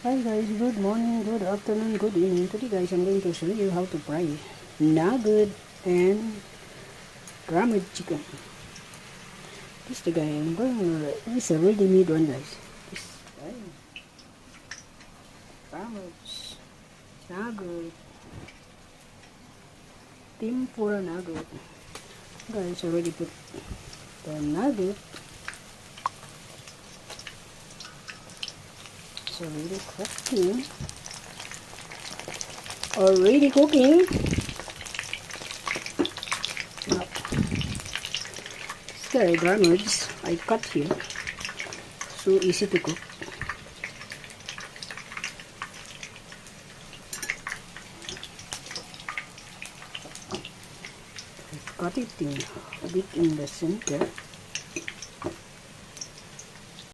Hi guys, good morning, good afternoon, good evening. Today guys, I'm going to show you how to fry nugget and grilled chicken. This the guy I'm going to, this is a ready-made one guys. This grilled nugget, team for a nugget. Guys, already put the nugget. It's already cooking. Already cooking. Now, these are granules I cut here. So easy to cook. I cut it in a bit in the center.